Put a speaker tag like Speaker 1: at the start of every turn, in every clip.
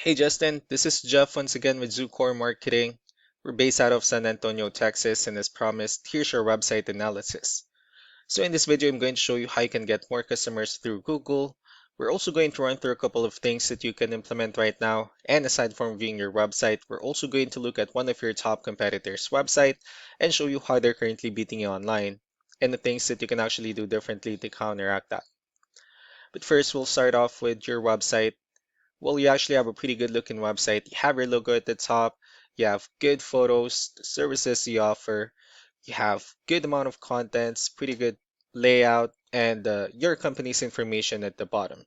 Speaker 1: Hey Justin, this is Jeff once again with Zucore Marketing. We're based out of San Antonio, Texas, and as promised, here's your website analysis. So in this video, I'm going to show you how you can get more customers through Google. We're also going to run through a couple of things that you can implement right now. And aside from viewing your website, we're also going to look at one of your top competitors' website and show you how they're currently beating you online and the things that you can actually do differently to counteract that. But first, we'll start off with your website. Well, you actually have a pretty good looking website. You have your logo at the top. You have good photos, the services you offer. You have good amount of contents, pretty good layout, and your company's information at the bottom.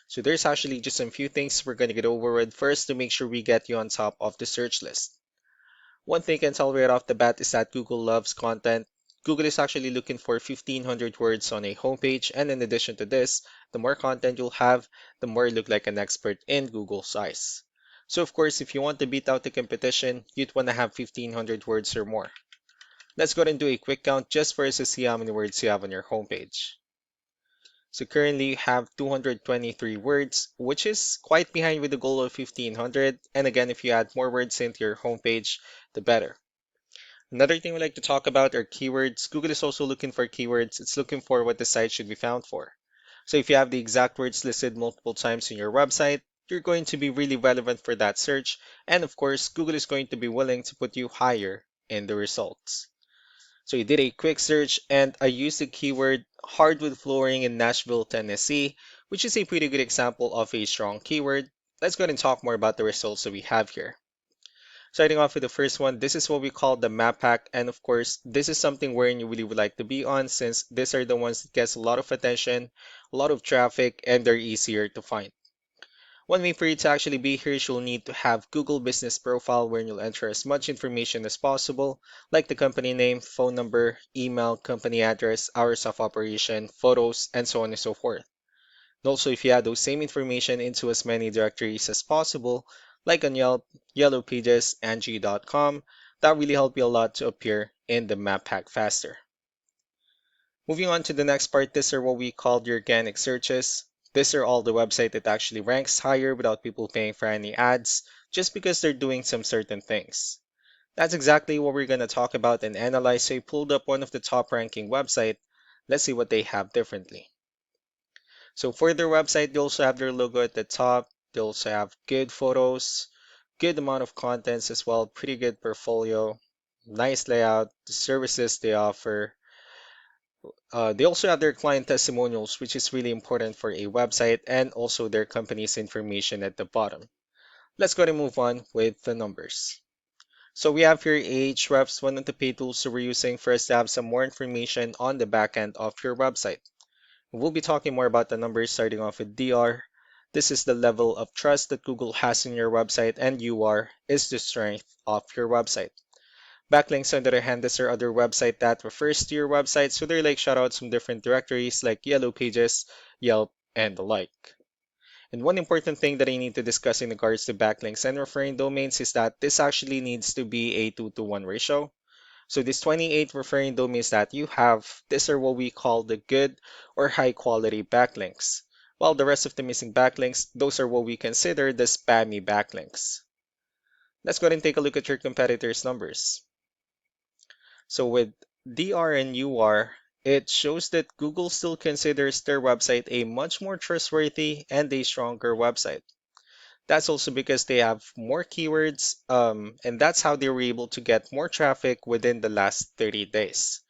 Speaker 1: So there's actually just a few things we're going to get over with first to make sure we get you on top of the search list. One thing I can tell right off the bat is that Google loves content. Google is actually looking for 1,500 words on a homepage, and in addition to this, the more content you'll have, the more you look like an expert in Google's eyes. So of course, if you want to beat out the competition, you'd want to have 1,500 words or more. Let's go ahead and do a quick count just for us to see how many words you have on your homepage. So currently you have 223 words, which is quite behind with the goal of 1,500. And again, if you add more words into your homepage, the better. Another thing we like to talk about are keywords. Google is also looking for keywords. It's looking for what the site should be found for. So if you have the exact words listed multiple times in your website, you're going to be really relevant for that search. And of course, Google is going to be willing to put you higher in the results. So you did a quick search and I used the keyword hardwood flooring in Nashville, Tennessee, which is a pretty good example of a strong keyword. Let's go ahead and talk more about the results that we have here. Starting off with the first one, this is what we call the map pack. And of course, this is something wherein you really would like to be on since these are the ones that gets a lot of attention, a lot of traffic, and they're easier to find. One way for you to actually be here is you'll need to have Google Business Profile where you'll enter as much information as possible, like the company name, phone number, email, company address, hours of operation, photos, and so on and so forth. And also, if you add those same information into as many directories as possible, like on Yelp, Yellow Pages, Angie.com, that really help you a lot to appear in the map pack faster. Moving on to the next part, these are what we call the organic searches. These are all the website that actually ranks higher without people paying for any ads, just because they're doing some certain things. That's exactly what we're going to talk about and analyze. So I pulled up one of the top ranking website. Let's see what they have differently. So for their website, they also have their logo at the top. They also have good photos, good amount of contents as well, pretty good portfolio, nice layout, the services they offer. They also have their client testimonials, which is really important for a website, and also their company's information at the bottom. Let's go and move on with the numbers. So we have here Ahrefs, one of the paid tools that we're using for us to have some more information on the back end of your website. We'll be talking more about the numbers starting off with DR. This is the level of trust that Google has in your website, and UR is the strength of your website. Backlinks, on the other hand, these are other website that refers to your website, so they're like shoutouts from different directories like Yellow Pages, Yelp, and the like. And one important thing that I need to discuss in regards to backlinks and referring domains is that this actually needs to be a 2-to-1 ratio. So these 28 referring domains that you have, these are what we call the good or high quality backlinks. While the rest of the missing backlinks, those are what we consider the spammy backlinks. Let's go ahead and take a look at your competitors' numbers. So with DR and UR, it shows that Google still considers their website a much more trustworthy and a stronger website. That's also because they have more keywords, and that's how they were able to get more traffic within the last 30 days.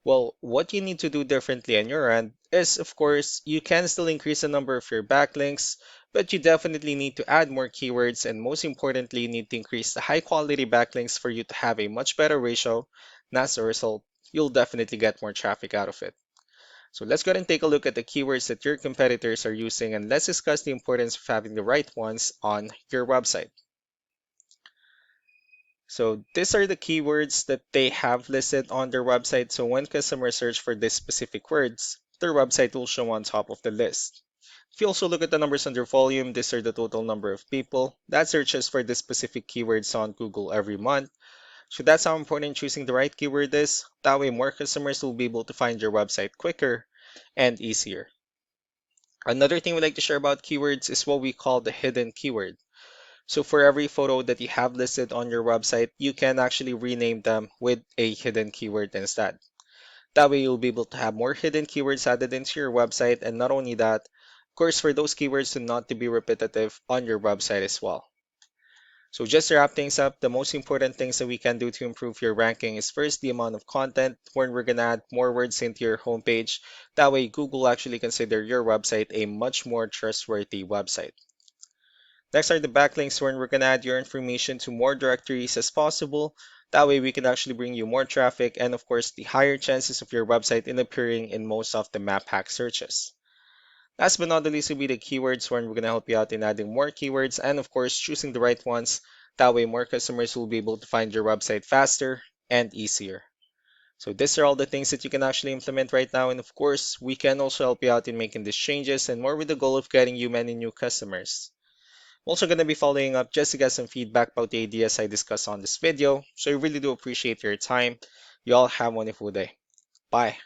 Speaker 1: Well, what you need to do differently on your end is, of course, you can still increase the number of your backlinks, but you definitely need to add more keywords, and most importantly, you need to increase the high quality backlinks for you to have a much better ratio. And as a result, you'll definitely get more traffic out of it. So let's go ahead and take a look at the keywords that your competitors are using, and let's discuss the importance of having the right ones on your website. So these are the keywords that they have listed on their website. So when customers search for these specific words, their website will show on top of the list. If you also look at the numbers under volume, these are the total number of people that searches for the specific keywords on Google every month. So that's how important choosing the right keyword is. That way more customers will be able to find your website quicker and easier. Another thing we like to share about keywords is what we call the hidden keyword. So for every photo that you have listed on your website, you can actually rename them with a hidden keyword instead. That way you'll be able to have more hidden keywords added into your website, and not only that, of course, for those keywords to not to be repetitive on your website as well. So just to wrap things up, the most important things that we can do to improve your ranking is first the amount of content, when we're gonna add more words into your homepage. That way Google actually consider your website a much more trustworthy website. Next are the backlinks, when we're gonna add your information to more directories as possible. That way we can actually bring you more traffic and of course the higher chances of your website in appearing in most of the map hack searches. Last but not the least will be the keywords, when we're going to help you out in adding more keywords and of course choosing the right ones. That way more customers will be able to find your website faster and easier. So these are all the things that you can actually implement right now, and of course we can also help you out in making these changes and more with the goal of getting you many new customers. I'm also going to be following up just to get some feedback about the ideas I discussed on this video. So I really do appreciate your time. You all have a wonderful day. Bye.